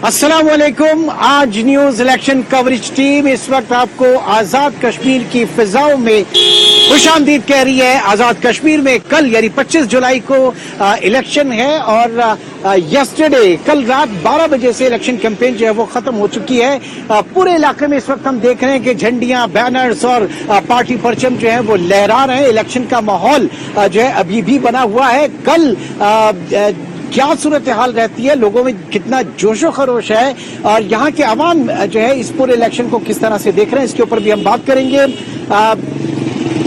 अस्सलाम वालेकुम। आज न्यूज इलेक्शन कवरेज टीम इस वक्त आपको आजाद कश्मीर की फिजाओं में खुशामदीद कह रही है। आजाद कश्मीर में कल यानी 25 जुलाई को इलेक्शन है और यस्टरडे कल रात 12 बजे से इलेक्शन कैंपेन जो है वो खत्म हो चुकी है। पूरे इलाके में इस वक्त हम देख रहे हैं कि झंडियां, बैनर्स और पार्टी परचम जो है वो लहरा रहे हैं। इलेक्शन का माहौल जो है अभी भी बना हुआ है। कल क्या सूरत हाल रहती है, लोगों में कितना जोशो खरोश है और यहाँ के अवाम जो है इस पूरे इलेक्शन को किस तरह से देख रहे हैं, इसके ऊपर भी हम बात करेंगे।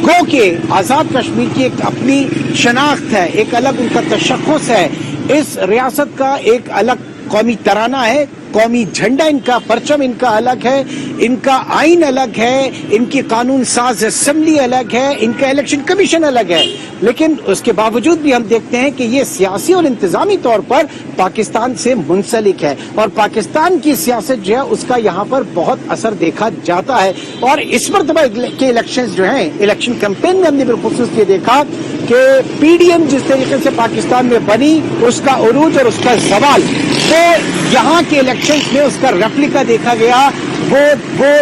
गो के आजाद कश्मीर की एक अपनी शनाख्त है, एक अलग उनका तशख्खुस है। इस रियासत का एक अलग कौमी तराना है, कौमी झंडा इनका, परचम इनका अलग है, इनका आइन अलग है, इनकी कानून साज असेंबली अलग है, इनका इलेक्शन कमीशन अलग है। लेकिन उसके बावजूद भी हम देखते हैं कि ये सियासी और इंतजामी तौर पर पाकिस्तान से मुंसलिक है और पाकिस्तान की सियासत जो है उसका यहाँ पर बहुत असर देखा जाता है। और इस मरतबा के इलेक्शन जो हैं, इलेक्शन कैंपेन में हमने बिलखुसूस ये देखा कि पीडीएम जिस तरीके से पाकिस्तान में बनी, उसका उरूज और उसका जवाल, तो यहाँ के इलेक्शंस में उसका रेप्लिका देखा गया। वो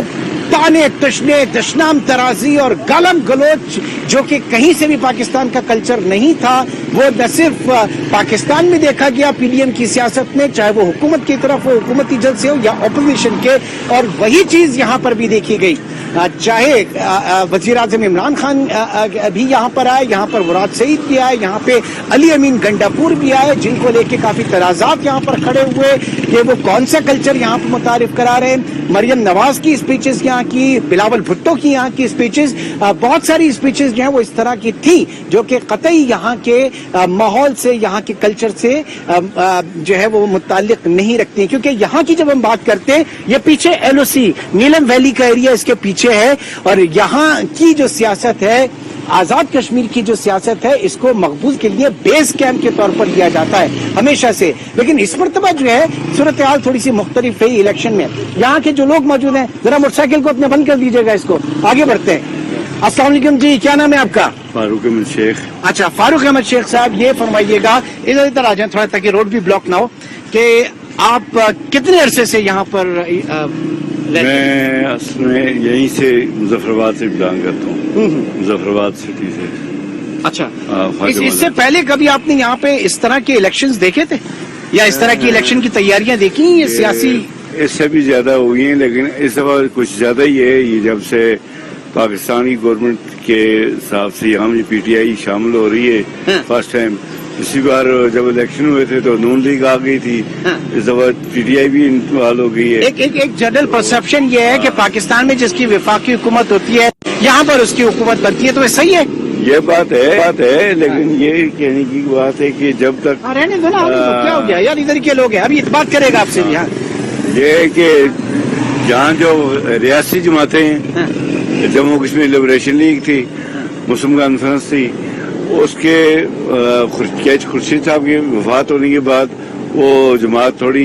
ताने तशने, दशनाम तराजी और गालम गलोच जो कि कहीं से भी पाकिस्तान का कल्चर नहीं था, वो न सिर्फ पाकिस्तान में देखा गया पीडीएम की सियासत में, चाहे वो हुकूमत की तरफ हो, हुकूमती जल से हो या अपोजिशन के, और वही चीज यहाँ पर भी देखी गई। चाहे वजीर आजम इमरान खान भी यहाँ पर आए, यहाँ पर मुराद सईद भी आए, यहाँ पे अली अमीन गंडापुर भी आए, जिनको लेके काफी तनाजात यहाँ पर खड़े हुए कि वो कौन सा कल्चर यहाँ पर मुतारिफ करा रहे हैं। मरियम नवाज की स्पीचेस यहाँ की, बिलावल भुट्टो की यहाँ की स्पीचेस, बहुत सारी स्पीचेस जो है वो इस तरह की थी जो कि कतई यहाँ के माहौल से, यहाँ के कल्चर से जो है वो मुताल्लिक नहीं रखती, क्योंकि यहाँ की जब हम बात करते हैं, ये पीछे एलओसी नीलम वैली का एरिया इसके पीछे है और यहाँ की जो सियासत है, आजाद कश्मीर की जो सियासत है, इसको मकबूल के लिए बेस कैंप के तौर पर लिया जाता है हमेशा से। लेकिन इस मरतबा जो है सूरत हाल थोड़ी सी मुख्तलिफ है इलेक्शन में। यहाँ के जो लोग मौजूद हैं, जरा मोटरसाइकिल को अपने बंद कर दीजिएगा, इसको आगे बढ़ते हैं। अस्सलाम वालेकुम जी, क्या नाम है आपका? फारूक अहमद शेख। अच्छा, फारूक अहमद शेख साहब, ये फरमाइएगा, इधर आ जाए थोड़ा ताकि रोड भी ब्लॉक ना हो, कि आप कितने अरसे से यहाँ पर? मैं असल में यहीं से मुजफ्फराबाद से बिलोंग करता हूँ, मुजफ्फराबाद सिटी से। अच्छा, इससे पहले कभी आपने यहाँ पे इस तरह के इलेक्शंस देखे थे या इस तरह की इलेक्शन की तैयारियां देखी? ये सियासी इससे भी ज्यादा हुई हैं, लेकिन इस दफा कुछ ज्यादा ही है। ये जब से पाकिस्तानी गवर्नमेंट के हिसाब से यहाँ में पीटीआई शामिल हो रही है फर्स्ट टाइम। इसी बार जब इलेक्शन हुए थे तो नून लीग आ गई थी, इस दफा पीटीआई भी इन्वॉल्व हो गई है। एक जनरल परसेप्शन ये है कि पाकिस्तान में जिसकी वफाकी हुकूमत होती है, यहाँ पर उसकी हुकूमत बनती है, तो ये सही है? ये बात है, लेकिन ये कहने की बात है कि जब तक रहने दो ना, क्या हो गया यार, इधर के लोग हैं, अभी बात करेगा आपसे भी। ये है कि जहाँ जो रियासी जमातें हैं, जम्मू कश्मीर लिबरेशन लीग थी, मुस्लिम कॉन्फ्रेंस थी, उसके खुर्शीद साहब की वफात होने के बाद वो जमात थोड़ी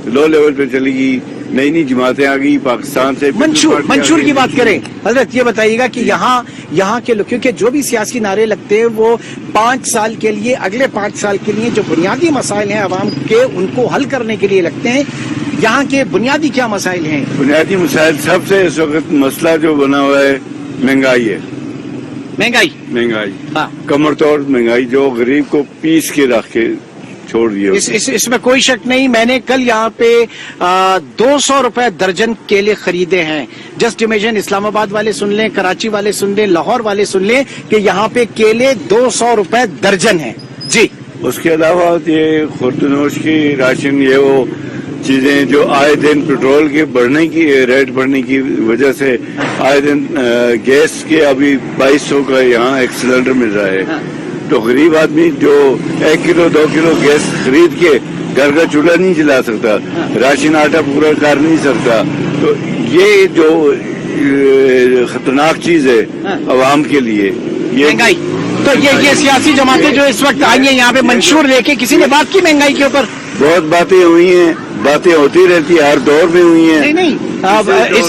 लो लेवल पे चली गई, नई जमातें आ गई पाकिस्तान से। मंशूर की बात करें हजरत, ये बताइएगा कि यहाँ के लोग, क्योंकि जो भी सियासी नारे लगते हैं वो 5 साल के लिए, अगले 5 साल के लिए जो बुनियादी मसाइल हैं अवाम के, उनको हल करने के लिए लगते हैं। यहाँ के बुनियादी क्या मसाइल हैं? बुनियादी मसाइल सबसे इस वक्त मसला जो बना हुआ है महंगाई है। महंगाई हाँ। कमर तोड़ महंगाई जो गरीब को पीस के रख के छोड़ दिया। इसमें कोई शक नहीं। मैंने कल यहाँ पे 200 रुपए दर्जन केले खरीदे हैं। जस्ट इमेजिन, इस्लामाबाद वाले सुन लें, कराची वाले सुन लें, लाहौर वाले सुन लें कि यहाँ पे केले 200 रुपए दर्जन है जी। उसके अलावा ये खुर्दनोश की राशन, ये वो चीजें जो आए दिन पेट्रोल के बढ़ने की, रेट बढ़ने की वजह से आए दिन गैस के अभी 2200 का यहाँ एक सिलेंडर मिल रहा है। तो गरीब आदमी जो 1 किलो 2 किलो गैस खरीद के घर का चूल्हा नहीं जला सकता, राशन आटा पूरा कर नहीं सकता, तो ये जो खतरनाक चीज है अवाम के लिए, ये महंगाई। तो ये सियासी जमातें जो इस वक्त आई हैं यहाँ पे मंशूर लेके, किसी ने बात की महंगाई के ऊपर? बहुत बातें हुई हैं, बातें होती रहती है, हर दौर में हुई हैं। नहीं,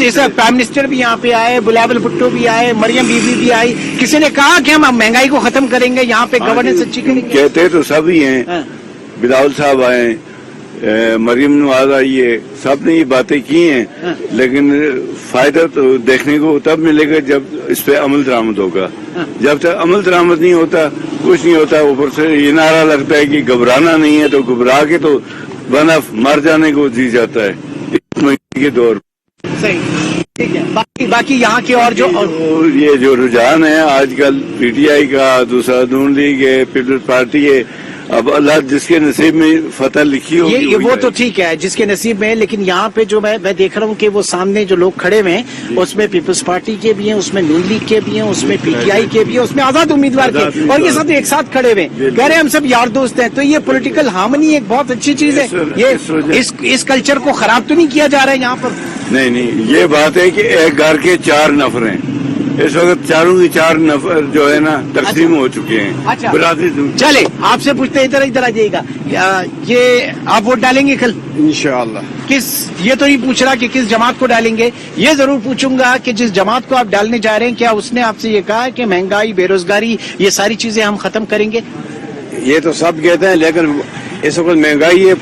इस प्राइम मिनिस्टर भी यहाँ पे आए, बिलावल भुट्टो भी आए, मरियम बीबी भी आई, किसी ने कहा कि हम महंगाई को खत्म करेंगे, यहाँ पे गवर्नेंस अच्छी करेंगे? कहते तो सब ही हैं, बिलावल साहब आए, مریم نواز आई है, सब ने ये बातें की हैं, लेकिन फायदा तो देखने को तब मिलेगा जब इस पे अमल दरामद होगा. जब तक अमल दरामद नहीं होता कुछ नहीं होता. ऊपर से ये नारा लगता है कि घबराना नहीं है, तो घबरा के तो बना मर जाने को जी जाता है इस महीने के दौर. सही, ठीक है. बाकी यहाँ के और जो ये जो रुझान है आजकल पीटीआई का, दूसरा नून लीग है, पीपल्स पार्टी है, अब अल्लाह जिसके नसीब में फतह लिखी होगी ये वो तो ठीक है जिसके नसीब में है, लेकिन यहाँ पे जो मैं देख रहा हूँ कि वो सामने जो लोग खड़े हुए हैं उसमें पीपल्स पार्टी के भी हैं, उसमें नून लीग के भी हैं, उसमें पीटीआई के भी हैं, उसमें आजाद उम्मीदवार के, और ये सब एक साथ खड़े हुए हैं, कह रहे हैं हम सब यार दोस्त हैं. तो ये पॉलिटिकल हार्मनी एक बहुत अच्छी चीज है. ये इस कल्चर को खराब तो नहीं किया जा रहा है यहाँ पर? नहीं, ये बात है कि एक घर के 4 नफर हैं. इस वक्त चारों की 4 नफर जो है ना तकसीम हो चुके हैं. अच्छा. बिरादरी. चले आपसे पूछते हैं, इधर आ जाइएगा. ये आप वोट डालेंगे कल इंशाअल्लाह? किस, ये तो नहीं पूछ रहा कि किस जमात को डालेंगे, ये जरूर पूछूंगा कि जिस जमात को आप डालने जा रहे हैं क्या उसने आपसे ये कहा कि महंगाई, बेरोजगारी, ये सारी चीजें हम खत्म करेंगे? ये तो सब कहते हैं, लेकिन इस वक्त महंगाई है,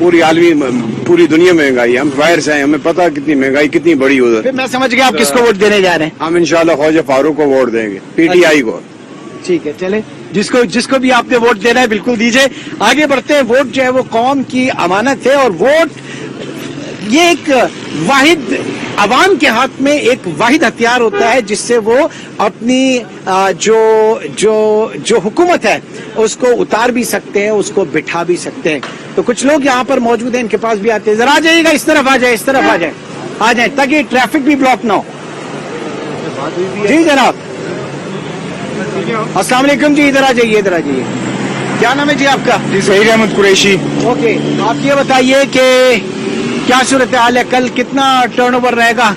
पूरी दुनिया महंगाई है. हम बाहर से आए, हमें पता कितनी महंगाई कितनी बड़ी उधर. फिर मैं समझ गया आप किसको वोट देने जा रहे हैं. हम इंशाल्लाह ख्वाजा फारूक को वोट देंगे, पीटीआई को. ठीक है, चले जिसको भी आपने वोट देना है बिल्कुल दीजिए. आगे बढ़ते हैं. वोट जो है वो कौम की अमानत है, और वोट ये एक वाहिद अवाम के हाथ में एक वाहिद हथियार होता है जिससे वो अपनी जो हुकूमत है उसको उतार भी सकते हैं, उसको बिठा भी सकते हैं. तो कुछ लोग यहाँ पर मौजूद हैं, इनके पास भी आते हैं. जरा आ जाइएगा, इस तरफ आ जाए, आ जाए ताकि ट्रैफिक भी ब्लॉक ना हो. जी जनाब, अस्सलाम वालेकुम जी. इधर आ जाइए. क्या नाम है जी आपका? जी ज़हीर अहमद कुरैशी. ओके, आप ये बताइए कि क्या सूरत हाल है, कल कितना टर्नओवर रहेगा?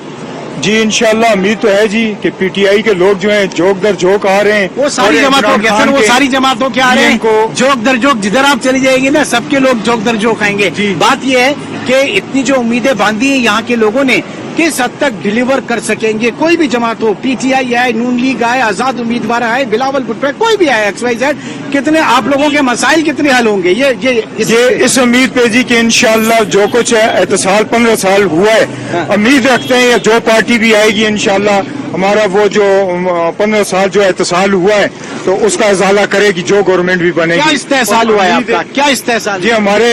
जी इंशाल्लाह उम्मीद तो है जी कि पीटीआई के लोग जो हैं जोक दर जोक आ रहे हैं. वो सारी जमातों के सर, वो सारी जमातों के आ रहे हैं. जोक दर जोक जिधर आप चली जाएंगे ना, सबके लोग जोक दर जोक आएंगे. बात ये है कि इतनी जो उम्मीदें बांधी है यहाँ के लोगों ने, किस हद तक डिलीवर कर सकेंगे. कोई भी जमात हो, पीटीआई आए, नून लीग आए, आजाद उम्मीदवार आए, बिलावल भुट्टो, कोई भी आए, XYZ, कितने आप लोगों के मसाइल कितने हल होंगे? ये इस उम्मीद पे जी कि इंशाल्लाह जो कुछ है एहतसाल 15 साल हुआ है, उम्मीद रखते हैं जो पार्टी भी आएगी इंशाल्लाह हमारा वो जो 15 साल जो एहतसाल हुआ है तो उसका इजाला करेगी जो गवर्नमेंट भी बनेगी. क्या इस्तेहसाल हुआ है आपका? क्या इस्तेहसाल? जी हमारे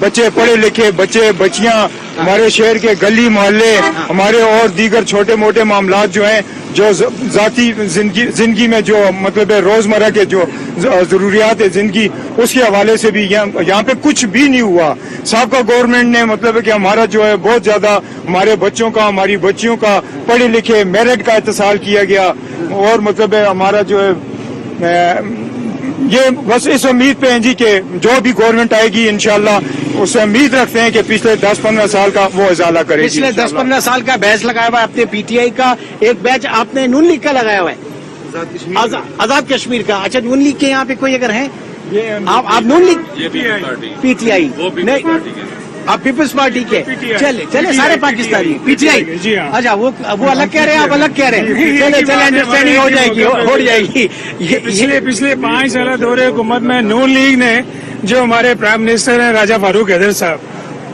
बच्चे, पढ़े लिखे बच्चे बच्चियां, हमारे शहर के गली मोहल्ले, हमारे और दीगर छोटे मोटे मामलात जो हैं, जो जाती जिंदगी में जो मतलब रोजमर्रा के जो जरूरियात है जिंदगी, उसके हवाले से भी यहाँ पे कुछ भी नहीं हुआ. साबका गवर्नमेंट ने मतलब है कि हमारा जो है बहुत ज्यादा हमारे बच्चों का, हमारी बच्चियों का पढ़े लिखे मेरिट का इत्तेसाल किया गया, और मतलब है हमारा जो है ये बस इस उम्मीद पे हैं जी कि जो भी गवर्नमेंट आएगी इंशाल्लाह उससे उम्मीद रखते हैं कि पिछले 10-15 साल का वो इजाला करेगी. पिछले 10-15 साल का बैच लगाया हुआ है आपने पीटीआई का, एक बैच आपने नून लीग का लगाया हुआ है, आजाद कश्मीर का. अच्छा, नून लीग के यहाँ पे कोई अगर है, आप नून लीग, पीटीआई नहीं, आप पीपल्स पार्टी के, चले सारे पाकिस्तानी पीटीआई. अच्छा, वो अलग कह रहे हैं, आप अलग कह रहे हैं. चले अंडरस्टैंडिंग हो जाएगी. पिछले 5 साल दौरे हुकूमत में नून लीग ने, जो हमारे प्राइम मिनिस्टर हैं राजा फारूक हैदर साहब,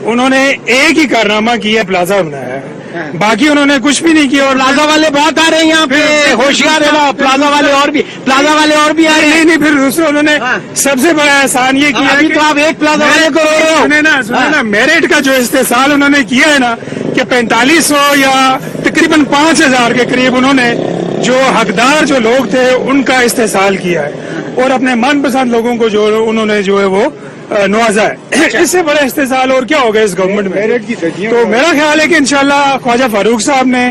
उन्होंने एक ही कारनामा किया, प्लाजा बनाया है. बाकी उन्होंने कुछ भी नहीं किया. और प्लाजा वाले बहुत आ रहे हैं यहाँ पे, होशियार है ना. प्लाजा वाले और भी आ रहे हैं. नहीं, फिर दूसरे उन्होंने सबसे बड़ा एहसान ये किया. अभी तो आप एक प्लाजा वाले को सुने ना, मेरिट का जो इस्तेसाल उन्होंने किया है ना, कि 4500 या तकरीबन 5000 के करीब उन्होंने जो हकदार जो लोग थे उनका इस्तेसाल किया है, और अपने मनपसंद लोगों को जो उन्होंने जो है वो नवाजा है. इससे बड़ा इस्तेसाल और क्या होगा इस गवर्नमेंट में. तो मेरा ख्याल है कि इंशाल्लाह ख्वाजा फारूक साहब ने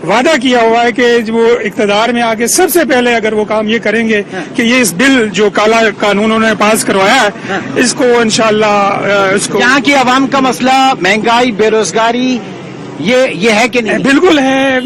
वादा किया हुआ है कि वो इक्तदार में आके सबसे पहले अगर वो काम ये करेंगे कि ये इस बिल जो काला कानून उन्होंने पास करवाया है, इसको इंशाल्लाह इसको. यहाँ की आवाम का मसला महंगाई, बेरोजगारी, ये है कि नहीं? बिल्कुल है,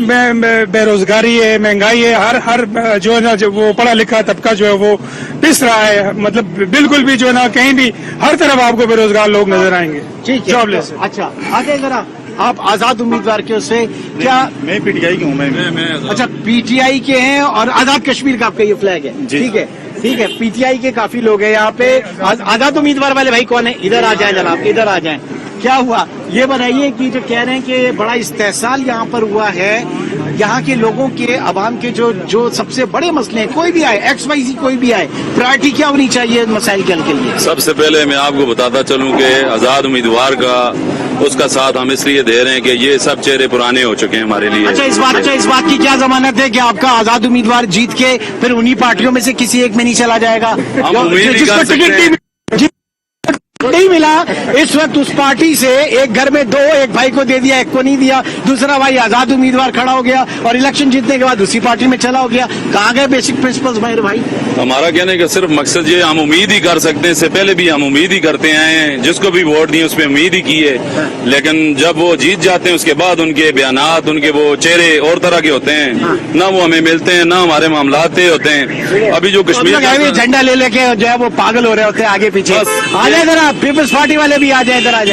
बेरोजगारी है, महंगाई है. हर जो है ना, जो वो पढ़ा लिखा तबका जो है वो पिस रहा है. मतलब बिल्कुल भी जो है ना, कहीं भी हर तरफ आपको बेरोजगार लोग नजर आएंगे. ठीक है, जॉबलेस. अच्छा, आगे जरा आप आजाद उम्मीदवार के उससे क्या? मैं पीटीआई के हूँ. मैं अच्छा, पीटीआई के हैं और आजाद कश्मीर का आपका ये फ्लैग है. ठीक है. पीटीआई के काफी लोग हैं यहाँ पे. आजाद उम्मीदवार वाले भाई कौन है? इधर आ जाए जनाब, इधर आ जाए. کیا ہوا یہ بتائیے کہ جو کہہ رہے ہیں کہ بڑا استحصال یہاں پر ہوا ہے، یہاں کے لوگوں کے عوام کے جو سب سے بڑے مسئلے ہیں، کوئی بھی آئے ایکس وائی زی کوئی بھی آئے، پرائرٹی کیا ہونی چاہیے مسائل کے حل کے لیے؟ سب سے پہلے میں آپ کو بتاتا چلوں کہ آزاد امیدوار کا اس کا ساتھ ہم اس لیے دے رہے ہیں کہ یہ سب چہرے پرانے ہو چکے ہیں ہمارے لیے. اچھا اس بات کی کیا ضمانت ہے کہ آپ کا آزاد امیدوار جیت کے پھر انہی پارٹیوں میں سے کسی ایک میں نہیں چلا جائے گا؟ ہم امید ہی کر سکتے ہیں. نہیں ملا اس وقت اس پارٹی سے ایک گھر میں دو، ایک بھائی کو دے دیا ایک کو نہیں دیا، دوسرا بھائی آزاد امیدوار کھڑا ہو گیا اور الیکشن جیتنے کے بعد اسی پارٹی میں چلا ہو گیا. کہاں گئے بیسک پرنسپلز بھائی؟ ہمارا کہنے کا صرف مقصد یہ ہم امید ہی کر سکتے ہیں، اس سے پہلے بھی ہم امید ہی کرتے آئے ہیں، جس کو بھی ووٹ دیے اس پہ امید ہی کی ہے، لیکن جب وہ جیت جاتے ہیں اس کے بعد ان کے بیانات، ان کے وہ چہرے اور طرح کے ہوتے ہیں، نہ وہ ہمیں ملتے ہیں، نہ ہمارے معاملات طے ہوتے ہیں. ابھی جو کشمیر جھنڈا لے لے کے جو ہے وہ پاگل ہو رہے ہوتے ہیں آگے پیچھے. آ جائے ذرا پیپلز پارٹی والے بھی آ جائیں، ادھر آ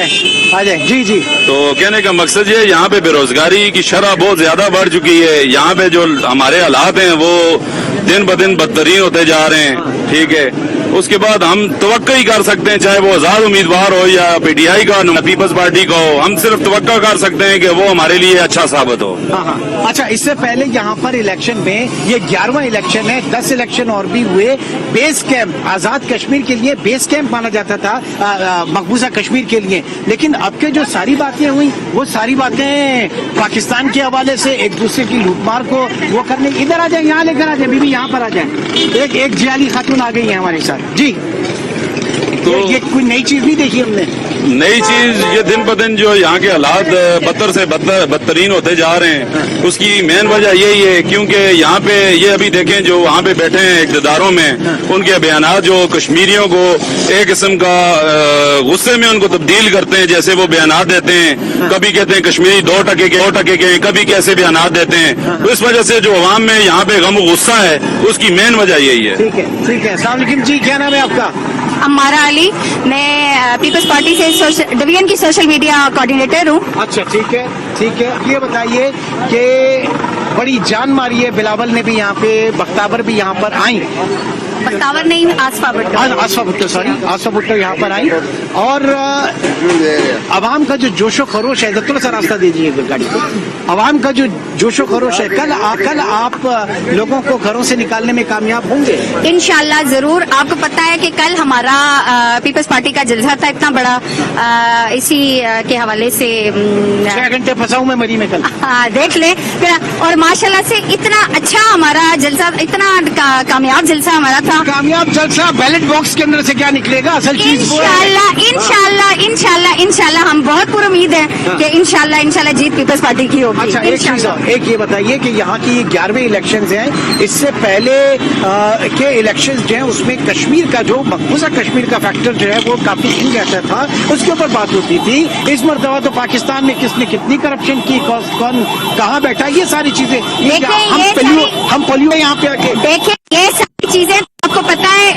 جائیں. جی تو کہنے کا مقصد یہ یہاں پہ بے روزگاری کی شرح بہت زیادہ بڑھ چکی ہے. یہاں پہ جو ہمارے حالات ہیں وہ دن بدن بدترین ہوتے جا رہے ہیں. ٹھیک ہے، اس کے بعد ہم توقع ہی کر سکتے ہیں، چاہے وہ آزاد امیدوار ہو یا پی ٹی آئی کا پیپلز پارٹی کا ہو، ہم صرف توقع کر سکتے ہیں کہ وہ ہمارے لیے اچھا ثابت ہو. ہاں. اچھا اس سے پہلے یہاں پر الیکشن میں یہ 11واں الیکشن ہے، 10 الیکشن اور بھی ہوئے. بیس کیمپ آزاد کشمیر کے لیے بیس کیمپ مانا جاتا تھا مقبوضہ کشمیر کے لیے، لیکن اب کے جو ساری باتیں ہوئی وہ ساری باتیں پاکستان کے حوالے سے ایک دوسرے کی لوٹ مار کو وہ کرنے. ادھر آ جائیں، یہاں لے کر آ جائیں، بیوی یہاں پر آ جائیں. ایک جیالی خاتون آ گئی ہے ہمارے ساتھ. جی یہ کوئی نئی چیز نہیں دیکھی ہم نے. نئی چیز یہ دن بدن جو یہاں کے حالات بدتر سے بدترین ہوتے جا رہے ہیں، اس کی مین وجہ یہی ہے کیونکہ یہاں پہ یہ ابھی دیکھیں جو وہاں پہ بیٹھے ہیں اقتداروں میں، ان کے بیانات جو کشمیریوں کو ایک قسم کا غصے میں ان کو تبدیل کرتے ہیں. جیسے وہ بیانات دیتے ہیں، کبھی کہتے ہیں کشمیری 2% کے، کبھی کیسے بیانات دیتے ہیں. اس وجہ سے جو عوام میں یہاں پہ غم و غصہ ہے اس کی مین وجہ یہی ہے. ٹھیک ہے. السلام علیکم جی، کیا نام ہے آپ کا؟ امارہ علی، میں پیپلز پارٹی سے ڈویژن کی سوشل میڈیا کوآرڈینیٹر ہوں. اچھا ٹھیک ہے. یہ بتائیے کہ بڑی جان ماری ہے، بلاول نے بھی یہاں پہ، بختاور بھی یہاں پر آئیں، بختاور نہیں آصفہ بھٹو یہاں پر آئیں، اور عوام کا جو جوش و خروش ہے، تھوڑا سا راستہ دیجیے گاڑی کو. عوام کا جو جوش و خروش ہے، کل آپ لوگوں کو گھروں سے نکالنے میں کامیاب ہوں گے؟ انشاءاللہ ضرور. آپ کو پتا ہے کہ کل ہمارا پیپلز پارٹی کا جلسہ تھا اتنا بڑا، اسی کے حوالے سے 6 گھنٹے پھنساؤں میں مری میں کل. دیکھ لیں. اور ماشاءاللہ سے اتنا اچھا ہمارا جلسہ، اتنا کامیاب جلسہ ہمارا تھا. کامیاب جلسہ بیلٹ باکس کے اندر سے کیا نکلے گا اصل چیز؟ انشاءاللہ ہم بہت پر امید ہے کہ انشاءاللہ جیت پیپلز پارٹی کی ہوگی. اچھا ایک یہ بتائیے کہ یہاں کی 11ویں الیکشنز ہیں، اس سے پہلے کے الیکشنز جو ہیں اس میں کشمیر کا جو مقبوضہ کشمیر کا فیکٹر جو ہے وہ کافی ہو جاتا تھا، اس کے اوپر بات ہوتی تھی. اس مرتبہ تو پاکستان میں کس نے کتنی کرپشن کی، کون کہاں بیٹھا، یہ ساری چیزیں ہم پولیو یہاں پہ آ کے دیکھیں. یہ ساری چیزیں آپ کو پتا ہے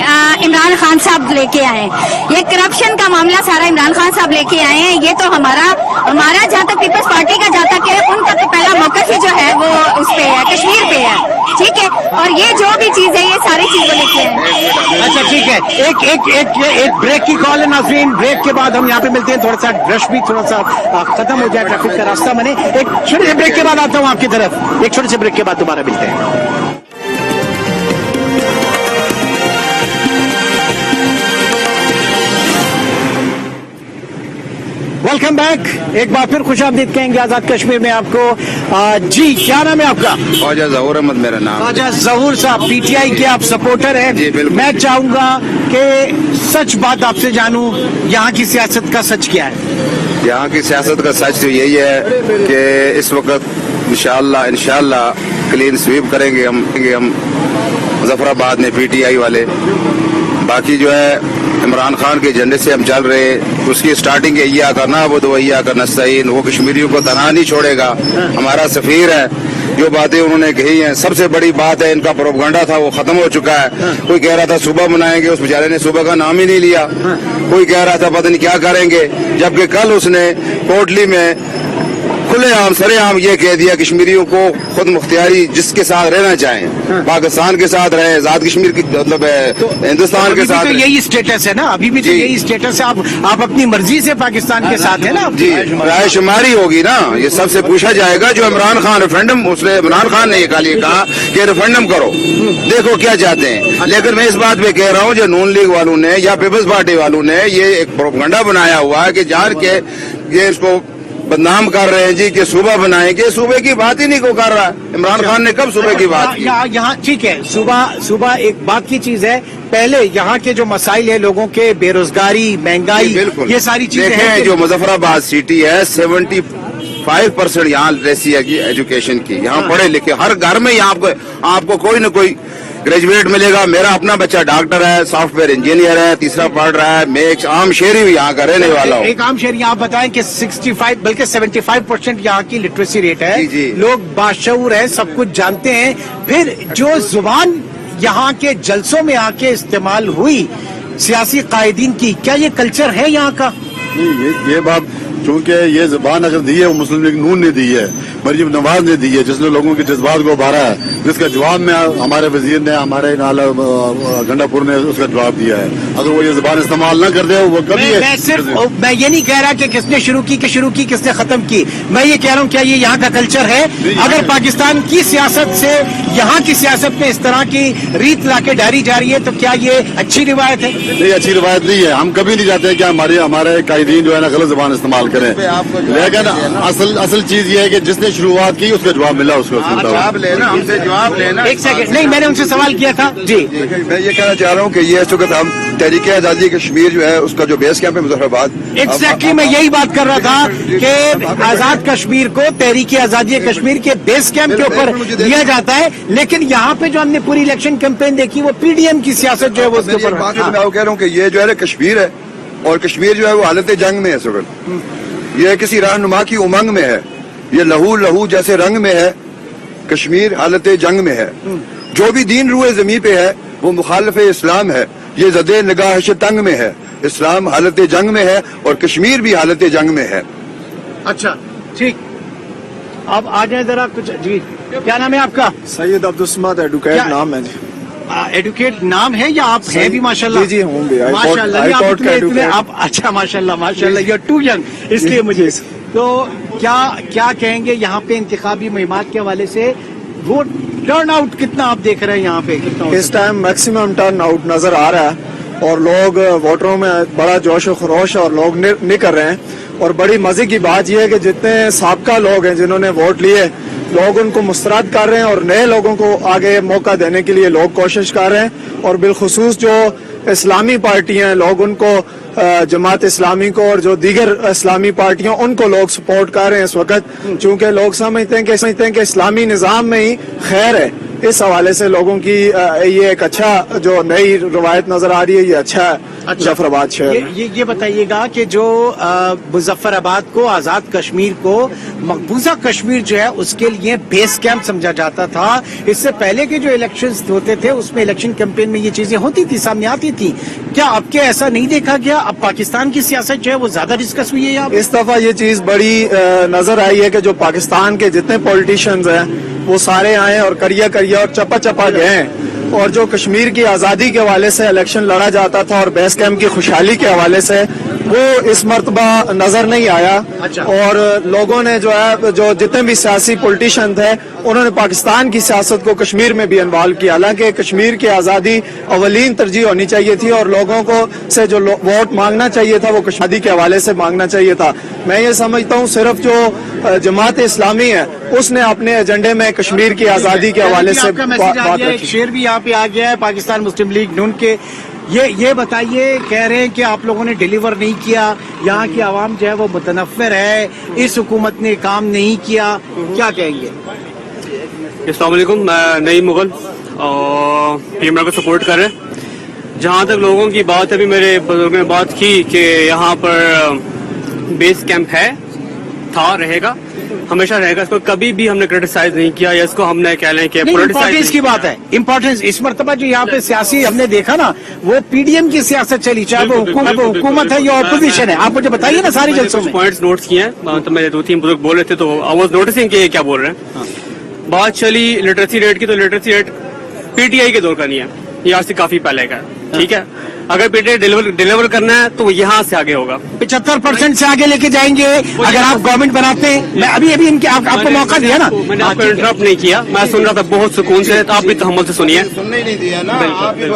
عمران خان صاحب لے کے آئے ہیں. یہ کرپشن کا معاملہ سارا عمران خان صاحب لے کے آئے ہیں. یہ تو ہمارا جہاں تک پیپلز پارٹی کا جاتا کہ ان کا تو پہلا موقف ہی جو ہے وہ اس پہ ہے، کشمیر پہ ہے. ٹھیک ہے، اور یہ جو بھی چیز ہے یہ ساری چیزیں لے کے آئے. اچھا ٹھیک ہے. ایک بریک کی کال ہے ناظرین. بریک کے بعد ہم یہاں پہ ملتے ہیں. تھوڑا سا رش بھی تھوڑا سا ختم ہو جائے، ٹریفک کا راستہ بنے. ایک چھوٹے سے بریک کے بعد آتا ہوں آپ کی طرف. ایک چھوٹے سے بریک کے بعد دوبارہ ملتے ہیں. Welcome back. ایک بار پھر خوش آمدید کہیں گے آزاد کشمیر میں آپ کو. جی کیا نام ہے آپ کا؟ خواجہ ظہور احمد میرا نام. خواجہ ظہور صاحب پی ٹی آئی کے آپ سپورٹر ہیں. جی بالکل. میں چاہوں گا کہ سچ بات آپ سے جانوں، یہاں کی سیاست کا سچ کیا ہے؟ یہاں کی سیاست کا سچ تو یہی ہے کہ اس وقت انشاءاللہ کلین سویپ کریں گے ہم مظفر آباد میں پی ٹی آئی والے. باقی جو ہے عمران خان کے ایجنڈے سے ہم چل رہے، اس کی سٹارٹنگ یہی کرنا وہ تو وہی کر نستعین. وہ کشمیریوں کو تنہا نہیں چھوڑے گا، ہمارا سفیر ہے. جو باتیں انہوں نے کہی ہیں، سب سے بڑی بات ہے ان کا پروپیگنڈا تھا وہ ختم ہو چکا ہے. کوئی کہہ رہا تھا صوبہ بنائیں گے، اس بیچارے نے صوبہ کا نام ہی نہیں لیا. کوئی کہہ رہا تھا پتہ نہیں کیا کریں گے، جبکہ کل اس نے کوٹلی میں کھلے عام سرے عام یہ کہہ دیا کشمیریوں کو خود مختاری جس کے ساتھ رہنا چاہیں پاکستان کے ساتھ رہے, آزاد کشمیر کی مطلب ہندوستان کے ساتھ. تو یہی اسٹیٹس ہے نا, ابھی بھی تو یہی اسٹیٹس ہے, آپ اپنی مرضی سے پاکستان کے ساتھ ہیں نا. جی رائے شماری ہوگی نا, یہ سب سے پوچھا جائے گا. جو عمران خان ریفرنڈم, اس نے عمران خان نے یہ کہا کہ ریفرنڈم کرو, دیکھو کیا چاہتے ہیں. لیکن میں اس بات پہ کہہ رہا ہوں جو نون لیگ والوں نے یا پیپلز پارٹی والوں نے یہ ایک پروپیگنڈا بنایا ہوا ہے کہ جان کے یہ اس کو بدنام کر رہے ہیں جی کہ صوبہ بنائیں گے. صوبے کی بات ہی نہیں کو کر رہا. عمران خان نے کب صوبے کی بات کی؟ یہاں ٹھیک ہے, صوبہ ایک بات کی چیز ہے. پہلے یہاں کے جو مسائل ہیں لوگوں کے, بے روزگاری, مہنگائی, بالکل یہ ساری چیزیں دیکھیں. جو مظفر آباد سٹی ہے 75% یہاں لٹریسی ہے ایجوکیشن کی. یہاں پڑھے لکھے ہر گھر میں یہاں آپ کو کوئی نہ کوئی گریجویٹ ملے گا. میرا اپنا بچہ ڈاکٹر ہے, سافٹ ویئر انجینئر ہے, تیسرا پڑھ رہا ہے. میں ایک عام شہری بھی یہاں کا رہنے والا ہوں. ایک عام شہری, آپ بتائیں کہ 65 بلکہ 75% یہاں کی لٹریسی ریٹ ہے. جی. لوگ باشعور ہیں, سب کچھ جانتے ہیں. پھر جو زبان یہاں کے جلسوں میں آ کے استعمال ہوئی سیاسی قائدین کی, کیا یہ کلچر ہے یہاں کا؟ نہیں, یہ بات چونکہ یہ زبان اگر دی ہے وہ مسلم لیگ نون نے دی ہے, مریم نواز نے دی ہے, جس نے لوگوں کے جذبات کو ابھارا ہے, جس کا جواب میں ہمارے وزیر نے, ہمارے نالا گنڈا پور نے اس کا جواب دیا ہے. اگر وہ یہ زبان استعمال نہ کر دے وہ کبھی میں یہ نہیں کہہ رہا کہ کس نے شروع کی کس نے ختم کی. میں یہ کہہ رہا ہوں کیا یہ یہاں کا کلچر ہے؟ اگر پاکستان کی سیاست سے یہاں کی سیاست میں اس طرح کی ریت لا کے ڈاری جا رہی ہے تو کیا یہ اچھی روایت ہے؟ نہیں, اچھی روایت نہیں ہے. ہم کبھی نہیں چاہتے کہ ہمارے قائدین جو ہے نا غلط زبان استعمال کریں. لیکن اصل چیز یہ ہے کہ جس نے شروعات کی اس کا جواب ملا, اس کو جواب لینا, ہم سے جواب لینا. ایک سیکنڈ, نہیں میں نے ان سے سوال کیا تھا. جی میں یہ کہنا چاہ رہا ہوں کہ یہ اس وقت ہم تحریک آزادی کشمیر جو ہے اس کا جو بیس کیمپ ہے مظفر آباد, ایگزیکٹلی میں یہی بات کر رہا تھا کہ آزاد کشمیر کو تحریک آزادی کشمیر کے بیس کیمپ کے اوپر دیا جاتا ہے. لیکن یہاں پہ جو ہم نے پوری الیکشن کیمپین دیکھی وہ پی ڈی ایم کی سیاست جو ہے وہ اس کے اوپر. میں کہہ رہا ہوں کہ یہ جو ہے کشمیر ہے, اور کشمیر جو ہے وہ حالت جنگ میں ہے اس وقت. یہ کسی رہنما کی امنگ میں ہے, یہ لہو جیسے رنگ میں ہے. کشمیر حالت جنگ میں ہے. جو بھی دین روئے زمین پہ ہے وہ مخالف اسلام ہے. یہ زدے نگاہ تنگ میں ہے. اسلام حالت جنگ میں ہے اور کشمیر بھی حالت جنگ میں ہے. اچھا ٹھیک, آپ آ جائیں ذرا کچھ. جی کیا نام ہے آپ کا؟ سید عبدالسمد ایڈوکیٹ نام ہے جی. ایڈوکیٹ نام ہے یا آپ ہیں بھی؟ ماشاءاللہ جی ہوں بھی. ماشاء اللہ آپ, اچھا ماشاء اللہ یو آر ٹو ینگ, اس لیے مجھے. تو کیا کہیں گے یہاں پہ انتخابی مہمات کے حوالے سے؟ ووٹ ٹرن آؤٹ کتنا آپ دیکھ رہے ہیں یہاں پہ؟ اس ٹائم میکسیمم ٹرن آؤٹ نظر آ رہا ہے اور لوگ ووٹروں میں بڑا جوش و خروش اور لوگ نکل رہے ہیں. اور بڑی مزے کی بات یہ ہے کہ جتنے سابقہ لوگ ہیں جنہوں نے ووٹ لیے, لوگ ان کو مسترد کر رہے ہیں اور نئے لوگوں کو آگے موقع دینے کے لیے لوگ کوشش کر رہے ہیں. اور بالخصوص جو اسلامی پارٹیاں ہیں, لوگ ان کو, جماعت اسلامی کو اور جو دیگر اسلامی پارٹیاں, ان کو لوگ سپورٹ کر رہے ہیں اس وقت, چونکہ لوگ سمجھتے ہیں کہ اسلامی نظام میں ہی خیر ہے. اس حوالے سے لوگوں کی یہ ایک اچھا جو نئی روایت نظر آ رہی ہے, یہ اچھا ہے مظفر آباد شہر. یہ بتائیے گا کہ جو مظفر آباد کو, آزاد کشمیر کو مقبوضہ کشمیر جو ہے اس کے لیے بیس کیمپ سمجھا جاتا تھا. اس سے پہلے کے جو الیکشنز ہوتے تھے اس میں الیکشن کیمپین میں یہ چیزیں ہوتی تھی, سامنے آتی تھی. کیا اب کے ایسا نہیں دیکھا گیا؟ اب پاکستان کی سیاست جو ہے وہ زیادہ ڈسکس ہوئی ہے. اس دفعہ یہ چیز بڑی نظر آئی ہے کہ جو پاکستان کے جتنے پولیٹیشینز ہیں وہ سارے آئے اور کریا اور چپا گئے ہیں. اور جو کشمیر کی آزادی کے حوالے سے الیکشن لڑا جاتا تھا اور بیس کیمپ کی خوشحالی کے حوالے سے, وہ اس مرتبہ نظر نہیں آیا. اور لوگوں نے جو ہے, جو جتنے بھی سیاسی پولیٹیشین تھے, انہوں نے پاکستان کی سیاست کو کشمیر میں بھی انوالو کیا. حالانکہ کشمیر کی آزادی اولین ترجیح ہونی چاہیے تھی اور لوگوں کو سے جو ووٹ مانگنا چاہیے تھا وہ کشمیری کے حوالے سے مانگنا چاہیے تھا. میں یہ سمجھتا ہوں صرف جو جماعت اسلامی ہے اس نے اپنے ایجنڈے میں کشمیر کی آزادی کے حوالے سے بات رکھی. شیر بھی یہاں پہ آ گیا ہے پاکستان مسلم لیگ نون کے. یہ بتائیے, کہہ رہے ہیں کہ آپ لوگوں نے ڈیلیور نہیں کیا, یہاں کی عوام جو ہے وہ متنفر ہے, اس حکومت نے کام نہیں کیا, کیا کہیں گے؟ السلام علیکم, میں نئی مغل اور پی ایم کو سپورٹ کر رہے. جہاں تک لوگوں کی بات, ابھی میرے بزرگوں نے بات کی کہ یہاں پر بیس کیمپ ہے, था, रहेगा, हमेशा रहेगा। इसको कभी भी हमने क्रिटिसाइज नहीं किया या इसको हमने कह लें कि इम्पोर्टेंस की बात है, इम्पोर्टेंस इस मरतबा जो यहाँ पे सियासी हमने देखा ना, वो पीडीएम की सियासत चली, चाहे वो हुकूमत है या ऑपोजिशन है। आप मुझे बताइए ना सारी जलसों में। पॉइंट्स नोट्स किए हैं, तो मेरे 2-3 बुजुर्ग बोल रहे थे तो आई वाज नोटिसिंग कि ये क्या बोल रहे हैं। बात चली लिटरेसी रेट की, तो लिटरेसी रेट पीटीआई के दौर का नहीं है, ये आज से काफी पहले का है। ठीक है, अगर पीटीआई डिलीवर करना है तो यहाँ से आगे होगा, 75% से आगे लेके जाएंगे अगर आप गवर्नमेंट बनाते हैं। मैं अभी इनके आपको मौका दिया ना, मैंने आपको इंटरप्ट नहीं किया, मैं सुन रहा था बहुत सुकून से, तो आप भी तहम्मुल से सुनिए। सुनने ही नहीं दिया ना,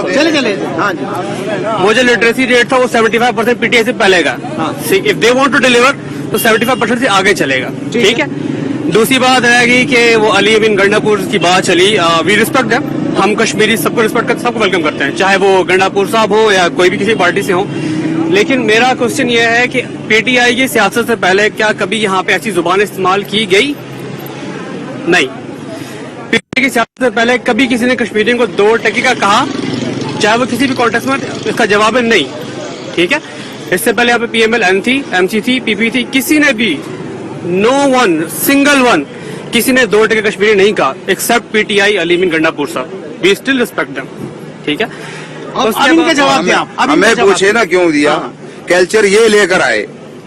चले हाँ जी। वो जो लिटरेसी रेट था वो 75% पीटीआई से पहले का। If they want to deliver तो 75% से आगे चलेगा। ठीक है, दूसरी बात रहेगी कि वो अली अमीन गंडापुर की बात चली, वी रिस्पेक्ट देम, हम कश्मीरी सबको रिस्पेक्ट करते, सबको वेलकम करते हैं, चाहे वो गंडापुर साहब हो या कोई भी किसी पार्टी से हो। लेकिन मेरा क्वेश्चन ये है कि पीटीआई की सियासत से पहले क्या कभी यहाँ पे ऐसी जुबान इस्तेमाल की गई? नहीं। पीटीआई की सियासत से पहले कभी किसी ने कश्मीरियों को 2 टके का कहा, चाहे वो किसी भी कॉन्टेक्स्ट में? इसका जवाब है नहीं। ठीक है, इससे पहले यहाँ पे पीएमएल एन थी, एमसी थी, पीपी थी, किसी ने भी नो वन सिंगल वन किसी ने 2 टके कश्मीरी नहीं कहा एक्सेप्ट पीटीआई अली अमीन गंडापुर साहब। We still respect them. ठीक है, अब इनका जवाब दिया, हमें पूछे ना क्यों दिया, कल्चर ये लेकर आए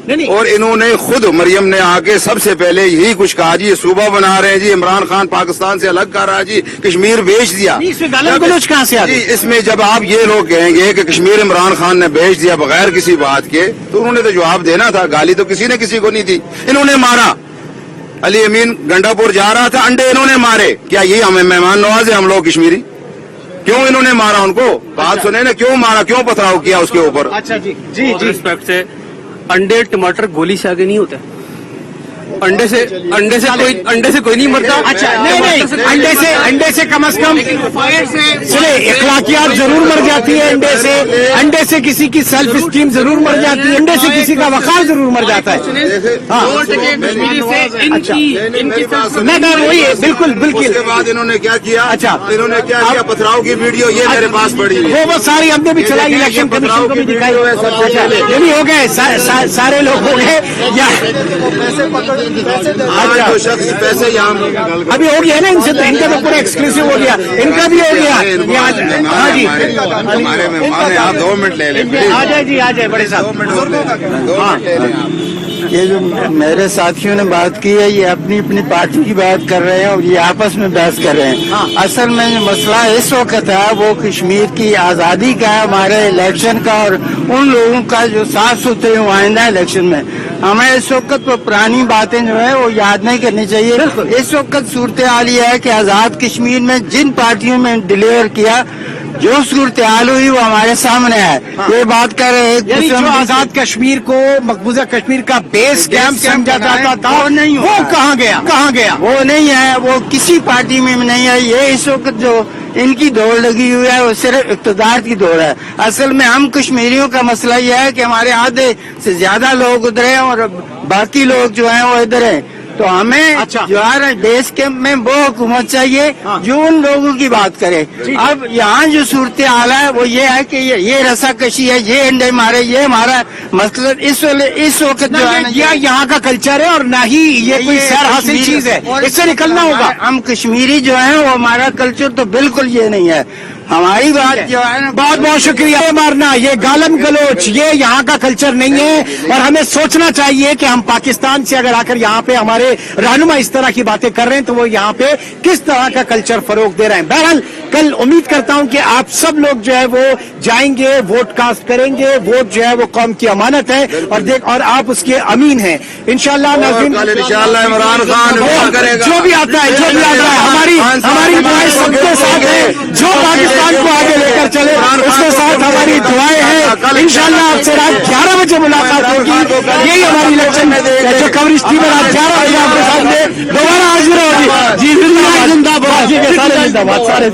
नहीं। और इन्होंने खुद मरियम ने आके सबसे पहले यही कुछ कहा जी, सूबा बना रहे हैं जी, इमरान खान पाकिस्तान से अलग कर रहा है जी, कश्मीर बेच दिया। इसमें गालिब गलौज कहाँ से आ गई? इसमें जब आप ये लोग कहेंगे कि कश्मीर इमरान खान ने बेच दिया बगैर किसी बात के, तो उन्होंने तो जवाब देना था। गाली तो किसी ने किसी को नहीं दी, इन्होंने मारा। अली अमीन गंडापुर जा रहा था, अंडे इन्होंने मारे। क्या ये हमें मेहमान नवाज है हम लोग कश्मीरी? क्यों इन्होंने मारा उनको? बात सुने ना, क्यों मारा, क्यों पथराव किया उसके ऊपर? अच्छा जी जी जी। रिस्पेक्ट से अंडे टमाटर गोली से आगे नहीं होते। अंडे से कोई नहीं मरता। अच्छा नहीं, अंडे से कम से कम सुने, इखलाकियात जरूर मर जाती है अंडे से किसी की सेल्फ स्टीम जरूर मर जाती है, अंडे से किसी का वकार जरूर मर जाता है। मैं वही बिल्कुल बिल्कुल। उसके बाद इन्होंने क्या किया? अच्छा, इन्होंने क्या किया? पथराव की वीडियो ये मेरे पास पड़ी है, वो सारी हमने भी चलाई, इलेक्शन कमीशन को भी दिखाई। ये भी हो गए, सारे लोग हो गए या अच्छा तो शख्स पैसे यहाँ अभी हो गया ना इनसे, तो इनका तो पूरा एक्सक्लूसिव हो गया, इनका भी हो गया। हाँ जी, हमारे मेहमान हैं, आप 2 मिनट ले लें। आ जाए जी, आ जाए बड़े साहब। 2 मिनट ये जो मेरे साथियों ने बात की है, ये अपनी अपनी पार्टी की बात कर रहे हैं और ये आपस में बहस कर रहे हैं। असल में जो मसला इस वक्त है वो कश्मीर की आज़ादी का है, हमारे इलेक्शन का, और उन लोगों का जो साफ सुथरे नुमाइंदा इलेक्शन में। हमें इस वक्त तो पुरानी बातें जो है वो याद नहीं करनी चाहिए। इस वक्त सूरत हाल ये है कि आज़ाद कश्मीर में जिन पार्टियों में डिलीवर किया, जो सूरत हाल हुई वो हमारे सामने है। ये बात कर रहे हैं जो आजाद कश्मीर को मकबूजा कश्मीर का बेस कैंप समझा जाता था, वो नहीं, वो कहाँ गया? वो नहीं है, वो किसी पार्टी में नहीं है। ये इस वक्त जो इनकी दौड़ लगी हुई है वो सिर्फ इक़्तिदार की दौड़ है। असल में हम कश्मीरियों का मसला यह है कि हमारे आधे से ज्यादा लोग उधर हैं और बाकी लोग जो हैं वो इधर हैं। तो हमें जो है बेस कैंप में वो हुकूमत चाहिए जो उन लोगों की बात करे। अब यहाँ जो सूरत हाल है वो ये है कि ये रस्साकशी है, ये अंडे मारे, ये हमारा मतलब इस वक्त जो है यहाँ का कल्चर है और ना ही ये कोई सैर हासिल चीज है, इससे निकलना होगा। हम कश्मीरी जो है वो हमारा कल्चर तो बिल्कुल ये नहीं है। हमारी बात जो है ना, बहुत बहुत शुक्रिया। मारना, ये गालम गलोच, ये यहाँ का कल्चर नहीं है और हमें सोचना चाहिए कि हम पाकिस्तान से अगर आकर यहाँ पे हमारे रहनुमा इस तरह की बातें कर रहे हैं तो वो यहाँ पे किस तरह का कल्चर फरोग दे रहे हैं। बहरहाल कल उम्मीद करता हूँ कि आप सब लोग जो है वो जाएंगे, वोट कास्ट करेंगे। वोट जो है वो कौम की अमानत है और आप उसके अमीन हैं इंशाल्लाह। इंशाल्लाह इमरान खान जो भी आता है हमारी दुआएं सबके साथ है। जो पाकिस्तान को आगे लेकर चले उसके साथ हमारी दुआएं हैं। इंशाल्लाह आपसे रात 11 बजे मुलाकात होगी। यही हमारी इलेक्शन जो कवरेज थी रात 11 बजे आपके सामने दोबारा हाजिर होगी। जी जिंदाबाद, जी के सारे जिंदाबाद सारे।